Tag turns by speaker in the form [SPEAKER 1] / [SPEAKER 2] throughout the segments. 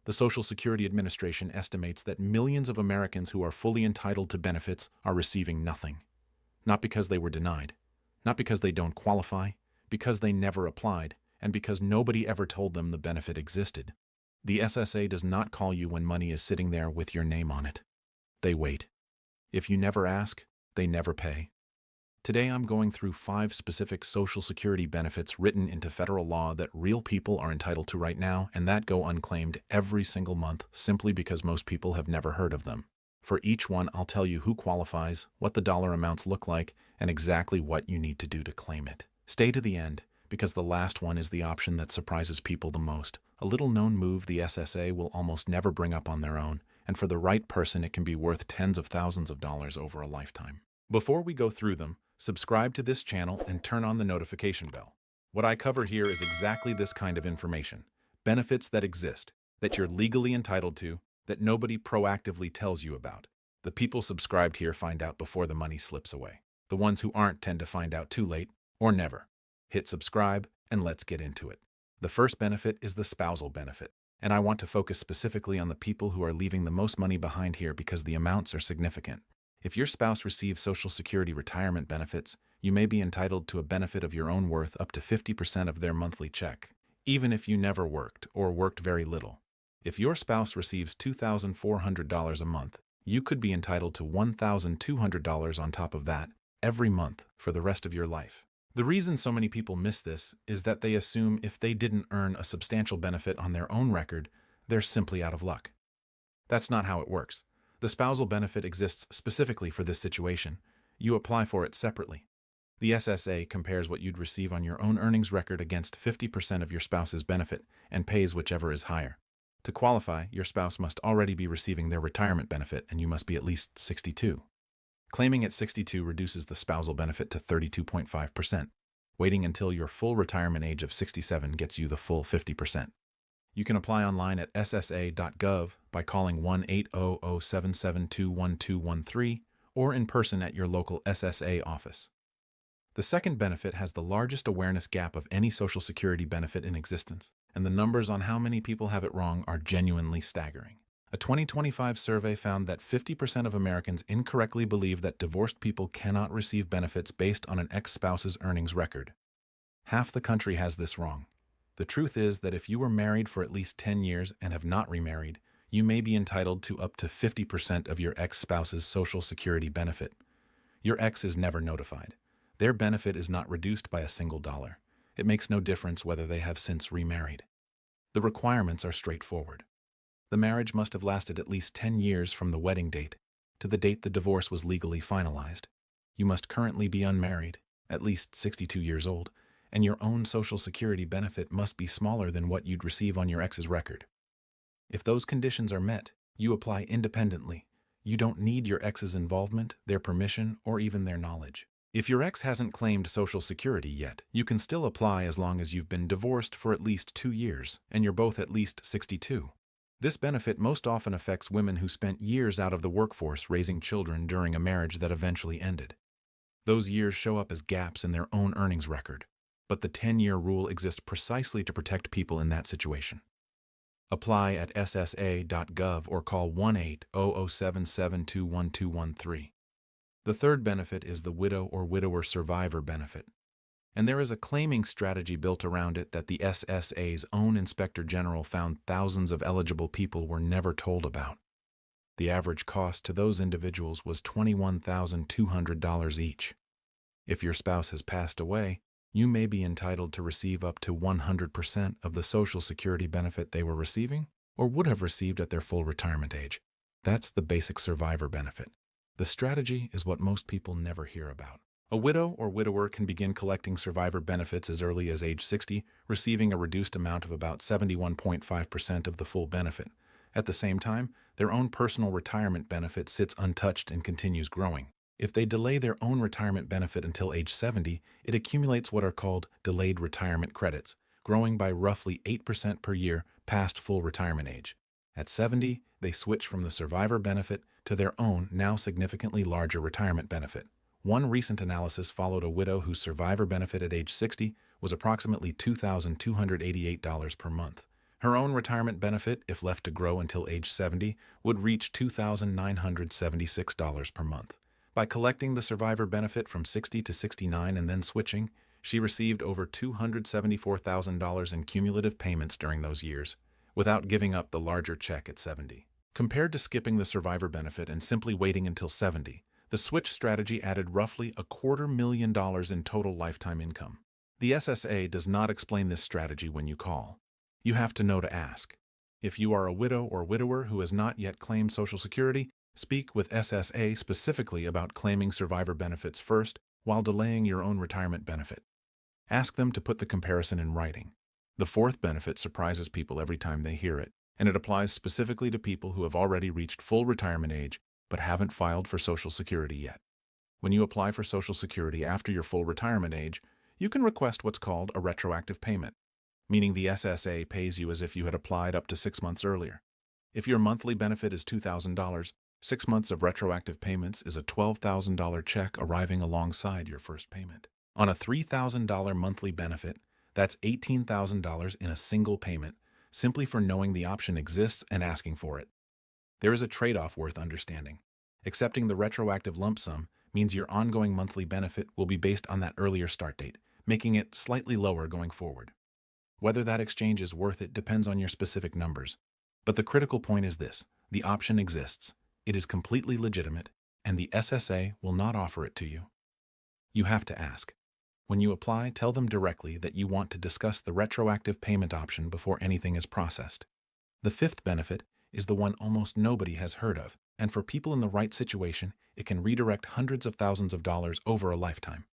[SPEAKER 1] The Social Security Administration estimates that millions of Americans who are fully entitled to benefits are receiving nothing. Not because they were denied, not because they don't qualify, because they never applied, and because nobody ever told them the benefit existed. The SSA does not call you when money is sitting there with your name on it. They wait. If you never ask, they never pay. Today I'm going through 5 specific Social Security benefits written into federal law that real people are entitled to right now and that go unclaimed every single month simply because most people have never heard of them. For each one, I'll tell you who qualifies, what the dollar amounts look like, and exactly what you need to do to claim it. Stay to the end, because the last one is the option that surprises people the most. A little-known move the SSA will almost never bring up on their own, and for the right person it can be worth tens of thousands of dollars over a lifetime. Before we go through them, subscribe to this channel and turn on the notification bell. What I cover here is exactly this kind of information. Benefits that exist, that you're legally entitled to, that nobody proactively tells you about. The people subscribed here find out before the money slips away. The ones who aren't tend to find out too late, or never. Hit subscribe, and let's get into it. The first benefit is the spousal benefit, and I want to focus specifically on the people who are leaving the most money behind here because the amounts are significant. If your spouse receives Social Security retirement benefits, you may be entitled to a benefit of your own worth up to 50% of their monthly check, even if you never worked or worked very little. If your spouse receives $2,400 a month, you could be entitled to $1,200 on top of that every month for the rest of your life. The reason so many people miss this is that they assume if they didn't earn a substantial benefit on their own record, they're simply out of luck. That's not how it works. The spousal benefit exists specifically for this situation. You apply for it separately. The SSA compares what you'd receive on your own earnings record against 50% of your spouse's benefit and pays whichever is higher. To qualify, your spouse must already be receiving their retirement benefit and you must be at least 62. Claiming at 62 reduces the spousal benefit to 32.5%. Waiting until your full retirement age of 67 gets you the full 50%. You can apply online at ssa.gov by calling 1-800-772-1213 or in person at your local SSA office. The second benefit has the largest awareness gap of any Social Security benefit in existence, and the numbers on how many people have it wrong are genuinely staggering. A 2025 survey found that 50% of Americans incorrectly believe that divorced people cannot receive benefits based on an ex-spouse's earnings record. Half the country has this wrong. The truth is that if you were married for at least 10 years and have not remarried, you may be entitled to up to 50% of your ex-spouse's Social Security benefit. Your ex is never notified. Their benefit is not reduced by a single dollar. It makes no difference whether they have since remarried. The requirements are straightforward. The marriage must have lasted at least 10 years from the wedding date to the date the divorce was legally finalized. You must currently be unmarried, at least 62 years old, and your own Social Security benefit must be smaller than what you'd receive on your ex's record. If those conditions are met, you apply independently. You don't need your ex's involvement, their permission, or even their knowledge. If your ex hasn't claimed Social Security yet, you can still apply as long as you've been divorced for at least 2 years and you're both at least 62. This benefit most often affects women who spent years out of the workforce raising children during a marriage that eventually ended. Those years show up as gaps in their own earnings record, but the 10-year rule exists precisely to protect people in that situation. Apply at ssa.gov or call 1-800-772-1213. The third benefit is the widow or widower survivor benefit, and there is a claiming strategy built around it that the SSA's own Inspector General found thousands of eligible people were never told about. The average cost to those individuals was $21,200 each. If your spouse has passed away, you may be entitled to receive up to 100% of the Social Security benefit they were receiving or would have received at their full retirement age. That's the basic survivor benefit. The strategy is what most people never hear about. A widow or widower can begin collecting survivor benefits as early as age 60, receiving a reduced amount of about 71.5% of the full benefit. At the same time, their own personal retirement benefit sits untouched and continues growing. If they delay their own retirement benefit until age 70, it accumulates what are called delayed retirement credits, growing by roughly 8% per year past full retirement age. At 70, they switch from the survivor benefit to their own, now significantly larger retirement benefit. One recent analysis followed a widow whose survivor benefit at age 60 was approximately $2,288 per month. Her own retirement benefit, if left to grow until age 70, would reach $2,976 per month. By collecting the survivor benefit from 60 to 69 and then switching, she received over $274,000 in cumulative payments during those years, without giving up the larger check at 70. Compared to skipping the survivor benefit and simply waiting until 70, the switch strategy added roughly $250,000 in total lifetime income. The SSA does not explain this strategy when you call. You have to know to ask. If you are a widow or widower who has not yet claimed Social Security, speak with SSA specifically about claiming survivor benefits first while delaying your own retirement benefit. Ask them to put the comparison in writing. The fourth benefit surprises people every time they hear it, and it applies specifically to people who have already reached full retirement age but haven't filed for Social Security yet. When you apply for Social Security after your full retirement age, you can request what's called a retroactive payment, meaning the SSA pays you as if you had applied up to 6 months earlier. If your monthly benefit is $2,000, 6 months of retroactive payments is a $12,000 check arriving alongside your first payment. On a $3,000 monthly benefit, that's $18,000 in a single payment, simply for knowing the option exists and asking for it. There is a trade-off worth understanding. Accepting the retroactive lump sum means your ongoing monthly benefit will be based on that earlier start date, making it slightly lower going forward. Whether that exchange is worth it depends on your specific numbers. But the critical point is this: the option exists, it is completely legitimate, and the SSA will not offer it to you. You have to ask. When you apply, tell them directly that you want to discuss the retroactive payment option before anything is processed. The fifth benefit is the one almost nobody has heard of, and for people in the right situation, it can redirect hundreds of thousands of dollars over a lifetime.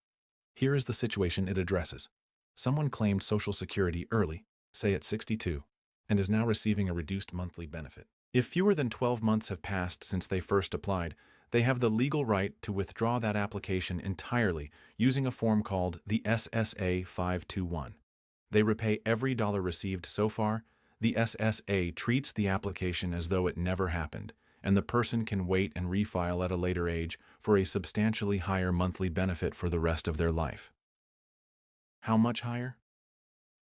[SPEAKER 1] Here is the situation it addresses. Someone claimed Social Security early, say at 62, and is now receiving a reduced monthly benefit. If fewer than 12 months have passed since they first applied, they have the legal right to withdraw that application entirely using a form called the SSA 521. They repay every dollar received so far. The SSA treats the application as though it never happened, and the person can wait and refile at a later age for a substantially higher monthly benefit for the rest of their life. How much higher?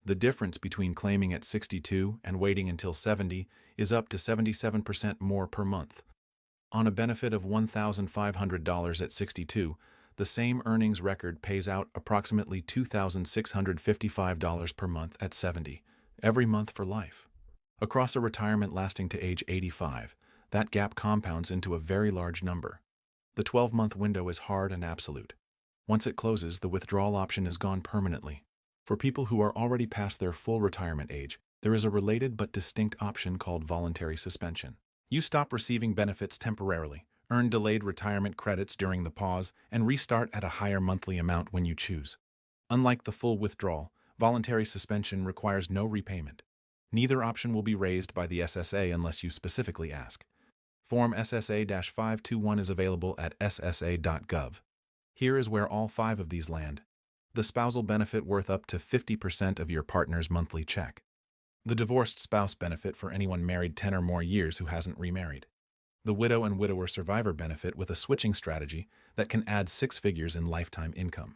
[SPEAKER 1] The difference between claiming at 62 and waiting until 70 is up to 77% more per month. On a benefit of $1,500 at 62, the same earnings record pays out approximately $2,655 per month at 70, every month for life. Across a retirement lasting to age 85, that gap compounds into a very large number. The 12-month window is hard and absolute. Once it closes, the withdrawal option is gone permanently. For people who are already past their full retirement age, there is a related but distinct option called voluntary suspension. You stop receiving benefits temporarily, earn delayed retirement credits during the pause, and restart at a higher monthly amount when you choose. Unlike the full withdrawal, voluntary suspension requires no repayment. Neither option will be raised by the SSA unless you specifically ask. Form SSA-521 is available at ssa.gov. Here is where all 5 of these land. The spousal benefit worth up to 50% of your partner's monthly check. The divorced spouse benefit for anyone married 10 or more years who hasn't remarried. The widow and widower survivor benefit with a switching strategy that can add 6 figures in lifetime income.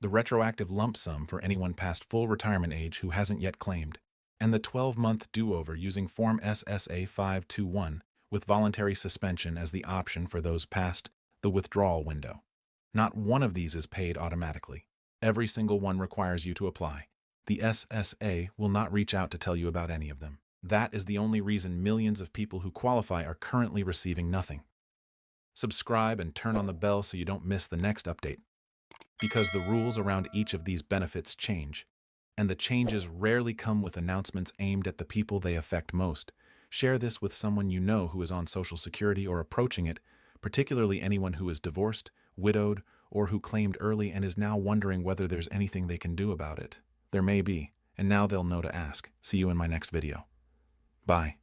[SPEAKER 1] The retroactive lump sum for anyone past full retirement age who hasn't yet claimed. And the 12-month do-over using Form SSA 521 with voluntary suspension as the option for those past the withdrawal window. Not one of these is paid automatically. Every single one requires you to apply. The SSA will not reach out to tell you about any of them. That is the only reason millions of people who qualify are currently receiving nothing. Subscribe and turn on the bell so you don't miss the next update. Because the rules around each of these benefits change, and the changes rarely come with announcements aimed at the people they affect most. Share this with someone you know who is on Social Security or approaching it, particularly anyone who is divorced, widowed, or who claimed early and is now wondering whether there's anything they can do about it. There may be, and now they'll know to ask. See you in my next video. Bye.